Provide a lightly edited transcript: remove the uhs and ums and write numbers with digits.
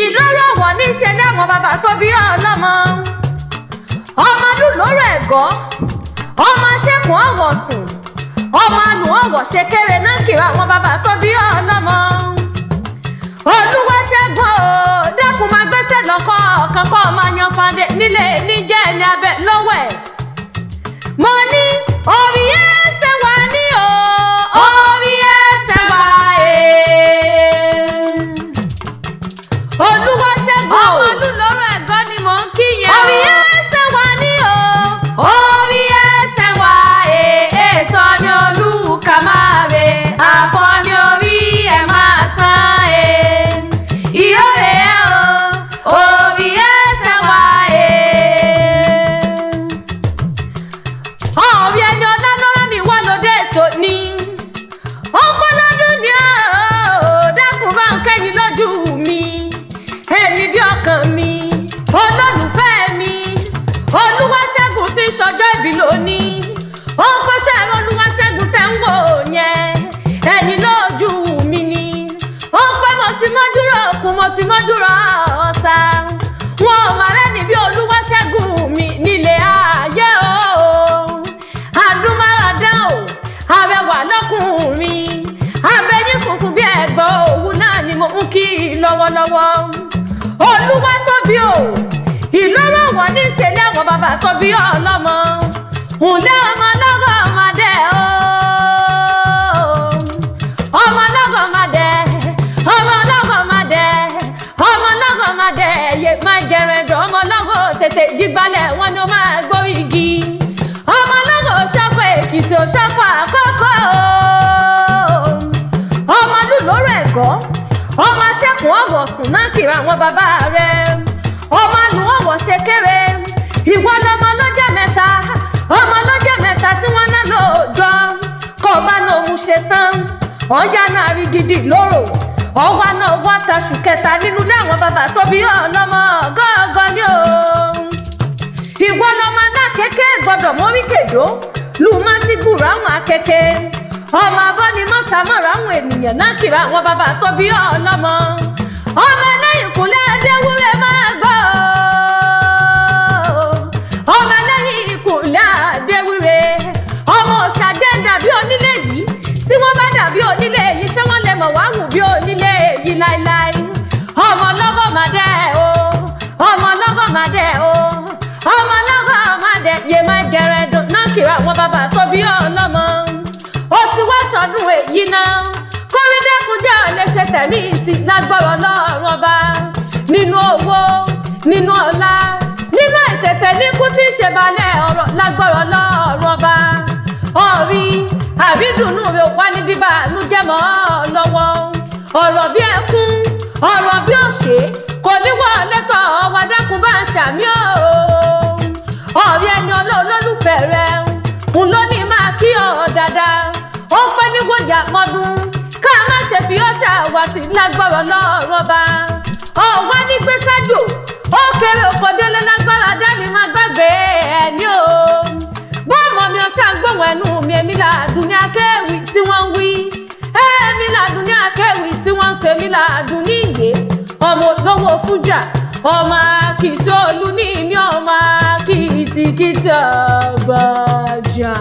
ìlọ́rọ̀ wọ̀ ní ṣe lẹ́wọ̀n bàbá tó bí ọlọ́mọ ọmọ lúlọ́rọ̀ ẹ̀gọ́ ọmọ ṣẹ́kùn ọ̀wọ̀ sùn ọmọ àlù ọ̀wọ̀ ṣe kéré náà kiri àwọn bàbá tó bí ọlọ́mọ Olúwaṣẹ́gun o dákun máa gbẹ́sẹ̀ lọ́kọ́ kankan máa yan fàdé nílé níjẹ́ ní abẹ lọ́wọ́ ẹ̀ mo ní orí ẹsẹ̀ wà ní o orí ẹsẹ̀ wà Olúwaṣẹ́gun ọmọ lúlọ́rọ̀ ẹ̀gọ́ ni mò ń kí yẹn orí ẹsẹ̀ wà ní o orí ẹsẹ̀ wà sọ ní olúkà máa re àfọ ní orí ẹ̀ máa san ìyóòrè o orí ẹsẹ̀ wà ọ̀rí ẹni ọlá lọ́rọ́ mi wá lóde ètò ní ọpọlọdún ni ó dákun bá ń kẹ́yìn lójú mi ẹni bí ọkàn mi olólùfẹ́ mi Olúwaṣẹ́gun tí sọjọ́ ìbí lónìí ó pọ́ṣẹ́ Olúwaṣẹ́gun tẹ́ ń wò yẹn ẹni lójú mi ni ó pẹ́ mo ti mọ́ dúró òkun mo ti mọ́ dúró ọ̀sà wọn ò má rẹ́ni bí Olúwaṣẹ́gun mi nílé ayé o àdúmáràdá o arẹwà lọ́kùnrin abẹ́yìn funfun bí ẹ̀gbọ́n òwú náà ni mo ń kí lọ́wọ́lọ́wọ́ Olúwatóbi o ìlọ́rọ̀ wọ̀ ní ṣe lẹ́wọ̀n bàbá tó bí ọlọ́mọ ǹlẹ́ ọmọ lọ́gọ́ ọmọdé o ọmọ lọ́gọ́ ọmọdé ọmọ lọ́gọ́ ọmọdé ọmọ lọ́gọ́ ọmọdé yé máa jẹrẹ̀dọ̀ ọmọ lọ́gọ́ tètè jígbalẹ̀ wọn ni ó máa gbórí igi ọmọ lọ́gọ́ ṣọ́fọ̀ Èkìtì ò ṣọ́fọ̀ Àkọ́kọ́ o ọmọ lúlọ́rọ̀ ẹ̀gọ́ ọmọ ṣẹ́kùn ọ̀wọ̀ sùn náà kiri àwọn bàbá rẹ̀ ọmọ àlù ọ̀wọ̀ ṣe kéré ìwọ lọmọ lọ́jọ́ mẹ́ta ọmọ lọ́jọ́ mẹ́ta tí wọ́n ná lóòjọ́ kọ́ bá náà òun ṣe tán ọ̀yá náà rí gidi lóró ọwọ́ náà wá taṣù kẹta nínú ilé àwọn bàbá tó bí ọlọ́mọ gángan ni o ìwọ lọmọ alákèké gbọdọ̀ mórí kèdó lù má ti gbùrọ̀ àwọn akẹ́kẹ́ ọmọ abọ́nimọ́ta mọ̀rọ̀ àwọn ènìyàn náà kiri àwọn bàbá tó bí ọlọ́mọ ọmọ ẹlẹ́yìn kúnlẹ̀ Adéwúrẹ́ máa gbọ́ ọmọ ẹlẹ́yìn ìkúnlẹ̀ Adéwúrẹ́ ọmọ òṣàdé dàbí onílé yìí tí wọ́n bá dàbí onílé yìí ṣé wọ́n lè mọ̀ wá wù bí onílé yìí láéláé ọmọ lọ́gọ́ màdé o ọmọ lọ́gọ́ màdé o ọmọ lọ́gọ́ màdé yé máa gẹ̀rẹ́ dùn náà kiri àwọn bàbá tó bí ọlọ́mọ ó ti wá ṣọdún èyí náà kórìdẹ́kùnjẹ́ lè ṣe tẹ̀mí ìsìn lágbọ́rọ̀ lọ́rùn ọba nínú owó nínú ọlá nínú ìtẹ̀tẹ̀ níkú tí ń ṣe balẹ̀ ọ̀rọ̀ lágbọ́rọ̀ lọ́rùn ọba ọ̀rí àbídùnú rẹ̀ wá ní díbàánú jẹ́mọ́ lọ́wọ́ ọ̀rọ̀ bí ẹkún ọ̀rọ̀ bí òṣè kò ní wọlé tọ̀ wá dákun bá ń ṣàmì ọ̀rí ẹni olólùfẹ́ rẹ̀ ń lóní máa kí ọ dáadáa ó pẹ́ níwòyà mọ́dún ká má ṣe fi ọ́ ṣàwátì lágbọ́rọ̀ lọ́rùn ọba ọ̀wá ní gbèsàjò ó kéré òkòdélé lágbára dání má gbàgbé ẹni o bọ́ọ̀mọ̀ mi ọ̀ṣà ń gbóhùn ẹnu mi èmi làdùn ní akéwì tí wọ́n ń wí èmi làdùn ní akéwì tí wọ́n ń sọ èmi làdùn ní ìyé ọmọ olówó fújà ọmọ Akíntolú ní mi ọmọ Akíntìkìtì Àbájá.